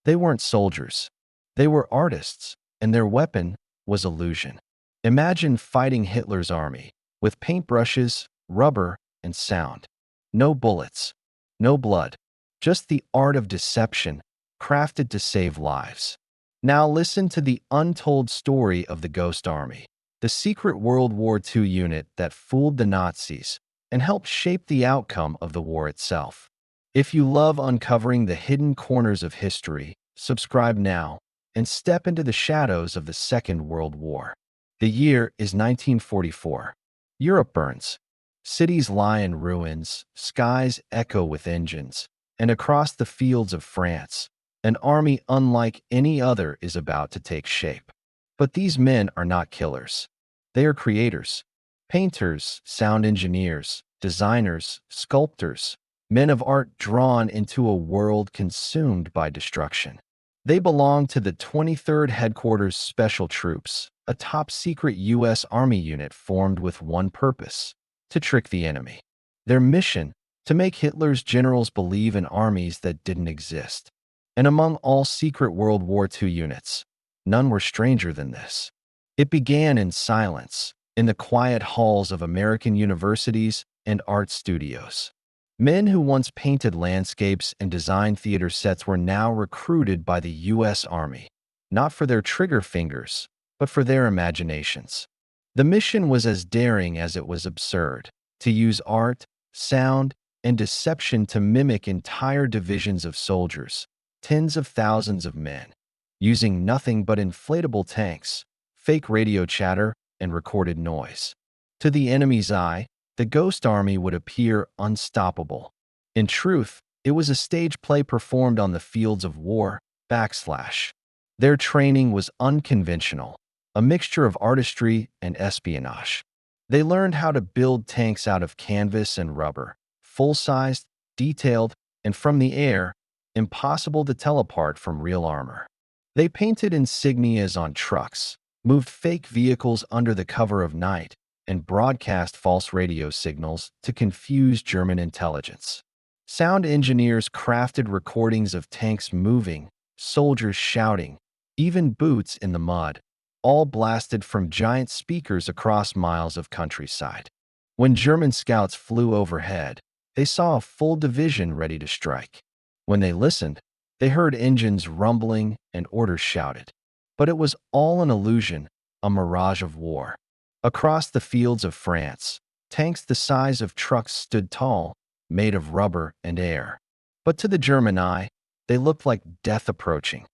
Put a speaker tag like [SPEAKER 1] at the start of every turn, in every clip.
[SPEAKER 1] They weren't soldiers. They were artists, and their weapon was illusion. Imagine fighting Hitler's army with paintbrushes, rubber, and sound. No bullets, no blood, just the art of deception crafted to save lives. Now listen to the untold story of the Ghost Army, the secret World War II unit that fooled the Nazis and helped shape the outcome of the war itself. If you love uncovering the hidden corners of history, subscribe now and step into the shadows of the Second World War. The year is 1944. Europe burns. Cities lie in ruins, skies echo with engines, and across the fields of France, an army unlike any other is about to take shape. But these men are not killers. They are creators, painters, sound engineers, designers, sculptors, men of art drawn into a world consumed by destruction. They belong to the 23rd Headquarters Special Troops, a top-secret U.S. Army unit formed with one purpose: to trick the enemy. Their mission: to make Hitler's generals believe in armies that didn't exist. And among all secret World War II units, none were stranger than this. It began in silence, in the quiet halls of American universities and art studios. Men who once painted landscapes and designed theater sets were now recruited by the U.S. Army, not for their trigger fingers, but for their imaginations. The mission was as daring as it was absurd: to use art, sound, and deception to mimic entire divisions of soldiers, tens of thousands of men, using nothing but inflatable tanks, fake radio chatter, and recorded noise. To the enemy's eye, the Ghost Army would appear unstoppable. In truth, it was a stage play performed on the fields of war. Their training was unconventional, a mixture of artistry and espionage. They learned how to build tanks out of canvas and rubber, full-sized, detailed, and from the air, impossible to tell apart from real armor. They painted insignias on trucks, moved fake vehicles under the cover of night, and broadcast false radio signals to confuse German intelligence. Sound engineers crafted recordings of tanks moving, soldiers shouting, even boots in the mud, all blasted from giant speakers across miles of countryside. When German scouts flew overhead, they saw a full division ready to strike. When they listened, they heard engines rumbling and orders shouted. But it was all an illusion, a mirage of war. Across the fields of France, tanks the size of trucks stood tall, made of rubber and air. But to the German eye, they looked like death approaching.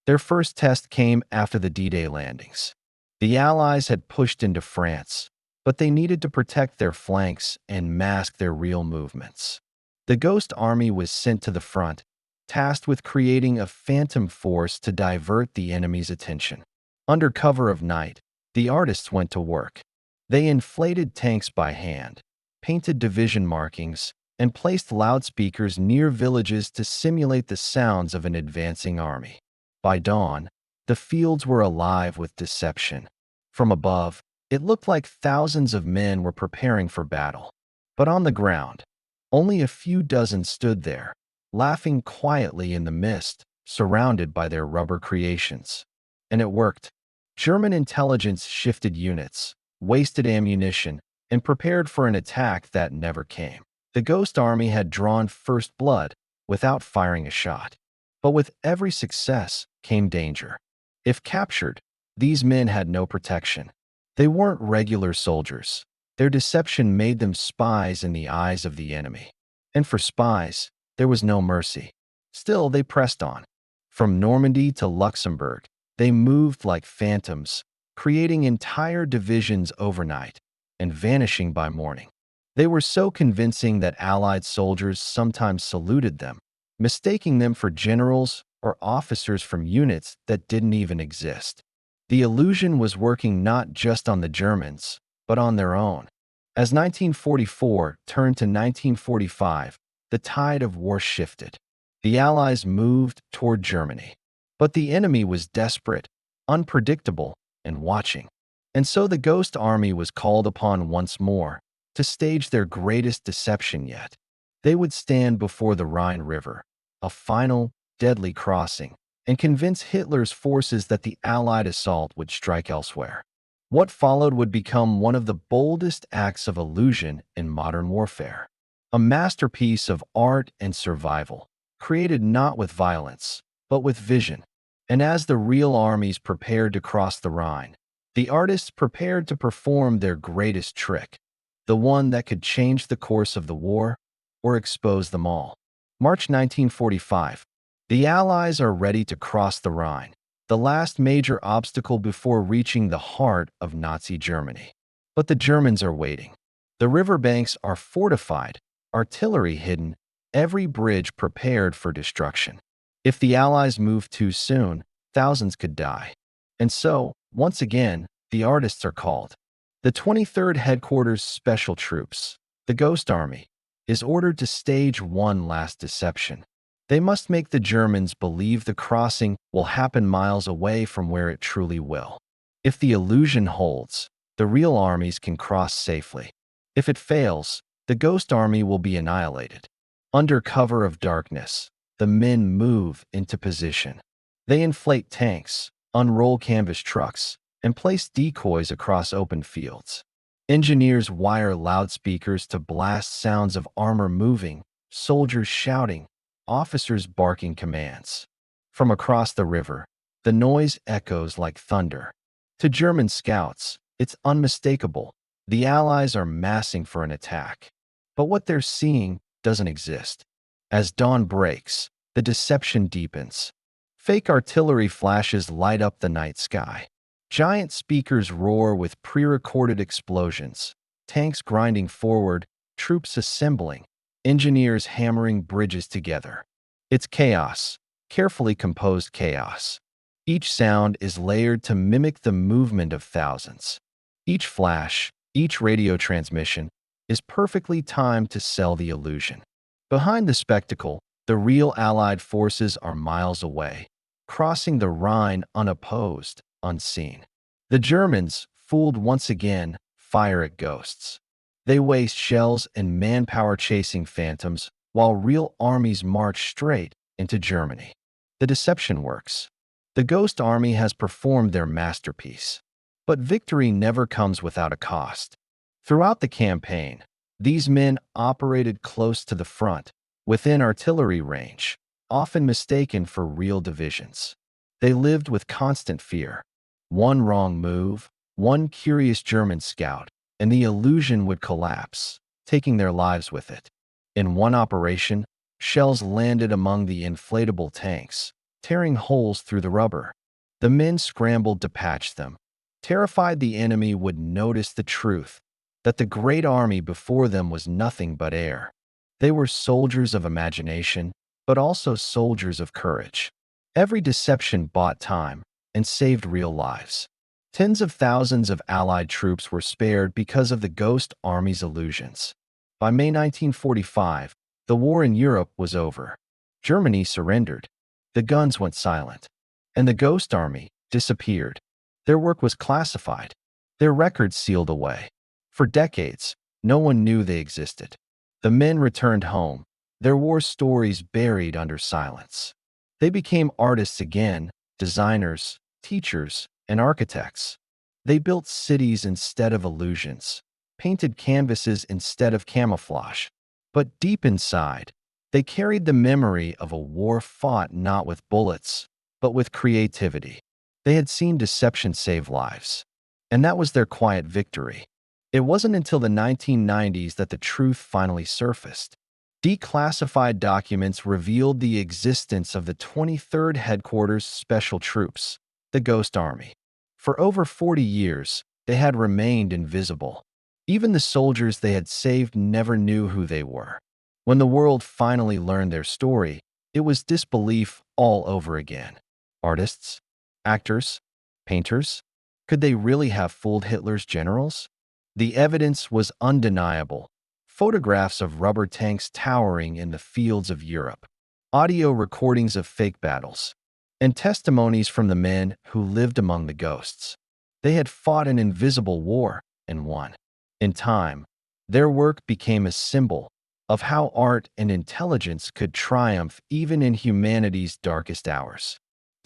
[SPEAKER 1] Their first test came after the D-Day landings. The Allies had pushed into France, but they needed to protect their flanks and mask their real movements. The Ghost Army was sent to the front, tasked with creating a phantom force to divert the enemy's attention. Under cover of night, the artists went to work. They inflated tanks by hand, painted division markings, and placed loudspeakers near villages to simulate the sounds of an advancing army. By dawn, the fields were alive with deception. From above, it looked like thousands of men were preparing for battle. But on the ground, only a few dozen stood there, laughing quietly in the mist, surrounded by their rubber creations. And it worked. German intelligence shifted units, wasted ammunition, and prepared for an attack that never came. The Ghost Army had drawn first blood without firing a shot. But with every success came danger. If captured, these men had no protection. They weren't regular soldiers. Their deception made them spies in the eyes of the enemy. And for spies, there was no mercy. Still, they pressed on. From Normandy to Luxembourg, they moved like phantoms, creating entire divisions overnight and vanishing by morning. They were so convincing that Allied soldiers sometimes saluted them, mistaking them for generals or officers from units that didn't even exist. The illusion was working not just on the Germans, but on their own. As 1944 turned to 1945, the tide of war shifted. The Allies moved toward Germany. But the enemy was desperate, unpredictable, and watching. And so the Ghost Army was called upon once more to stage their greatest deception yet. They would stand before the Rhine River, a final, deadly crossing, and convince Hitler's forces that the Allied assault would strike elsewhere. What followed would become one of the boldest acts of illusion in modern warfare. A masterpiece of art and survival, created not with violence, but with vision. And as the real armies prepared to cross the Rhine, the artists prepared to perform their greatest trick, the one that could change the course of the war or expose them all. March 1945. The Allies are ready to cross the Rhine, the last major obstacle before reaching the heart of Nazi Germany. But the Germans are waiting. The riverbanks are fortified, artillery hidden, every bridge prepared for destruction. If the Allies moved too soon, thousands could die. And so, once again, the artists are called. The 23rd Headquarters Special Troops, the Ghost Army, is ordered to stage one last deception. They must make the Germans believe the crossing will happen miles away from where it truly will. If the illusion holds, the real armies can cross safely. If it fails, the Ghost Army will be annihilated. Under cover of darkness, the men move into position. They inflate tanks, unroll canvas trucks, and place decoys across open fields. Engineers wire loudspeakers to blast sounds of armor moving, soldiers shouting, officers barking commands. From across the river, the noise echoes like thunder. To German scouts, it's unmistakable. The Allies are massing for an attack. But what they're seeing doesn't exist. As dawn breaks, the deception deepens. Fake artillery flashes light up the night sky. Giant speakers roar with pre-recorded explosions, tanks grinding forward, troops assembling, engineers hammering bridges together. It's chaos, carefully composed chaos. Each sound is layered to mimic the movement of thousands. Each flash, each radio transmission, is perfectly timed to sell the illusion. Behind the spectacle, the real Allied forces are miles away, crossing the Rhine unopposed, unseen. The Germans, fooled once again, fire at ghosts. They waste shells and manpower chasing phantoms, while real armies march straight into Germany. The deception works. The Ghost Army has performed their masterpiece. But victory never comes without a cost. Throughout the campaign, these men operated close to the front, within artillery range, often mistaken for real divisions. They lived with constant fear. One wrong move, one curious German scout, and the illusion would collapse, taking their lives with it. In one operation, shells landed among the inflatable tanks, tearing holes through the rubber. The men scrambled to patch them, terrified the enemy would notice the truth, that the great army before them was nothing but air. They were soldiers of imagination, but also soldiers of courage. Every deception bought time and saved real lives. Tens of thousands of Allied troops were spared because of the Ghost Army's illusions. By May 1945, the war in Europe was over. Germany surrendered. The guns went silent. And the Ghost Army disappeared. Their work was classified. Their records sealed away. For decades, no one knew they existed. The men returned home, their war stories buried under silence. They became artists again, designers, teachers, and architects. They built cities instead of illusions, painted canvases instead of camouflage. But deep inside, they carried the memory of a war fought not with bullets, but with creativity. They had seen deception save lives, and that was their quiet victory. It wasn't until the 1990s that the truth finally surfaced. Declassified documents revealed the existence of the 23rd Headquarters Special Troops, the Ghost Army. For over 40 years, they had remained invisible. Even the soldiers they had saved never knew who they were. When the world finally learned their story, it was disbelief all over again. Artists? Actors? Painters? Could they really have fooled Hitler's generals? The evidence was undeniable. Photographs of rubber tanks towering in the fields of Europe, audio recordings of fake battles, and testimonies from the men who lived among the ghosts. They had fought an invisible war and won. In time, their work became a symbol of how art and intelligence could triumph even in humanity's darkest hours.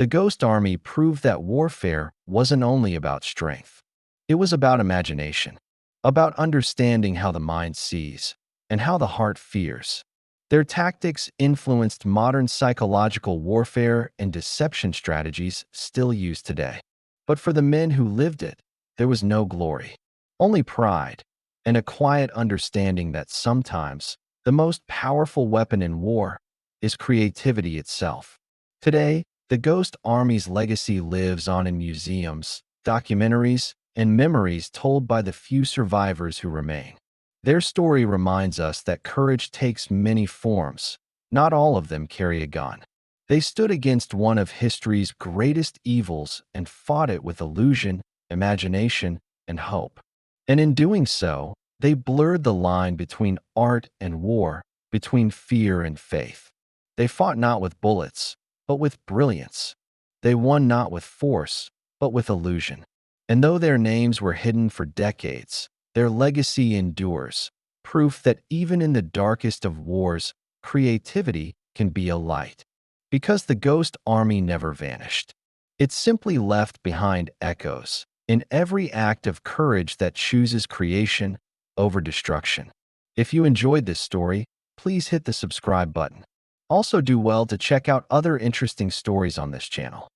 [SPEAKER 1] The Ghost Army proved that warfare wasn't only about strength. It was about imagination, about understanding how the mind sees and how the heart fears. Their tactics influenced modern psychological warfare and deception strategies still used today. But for the men who lived it, there was no glory, only pride, and a quiet understanding that sometimes the most powerful weapon in war is creativity itself. Today, the Ghost Army's legacy lives on in museums, documentaries, and memories told by the few survivors who remain. Their story reminds us that courage takes many forms. Not all of them carry a gun. They stood against one of history's greatest evils and fought it with illusion, imagination, and hope. And in doing so, they blurred the line between art and war, between fear and faith. They fought not with bullets, but with brilliance. They won not with force, but with illusion. And though their names were hidden for decades, their legacy endures, proof that even in the darkest of wars, creativity can be a light. Because the Ghost Army never vanished. It simply left behind echoes in every act of courage that chooses creation over destruction. If you enjoyed this story, please hit the subscribe button. Also do well to check out other interesting stories on this channel.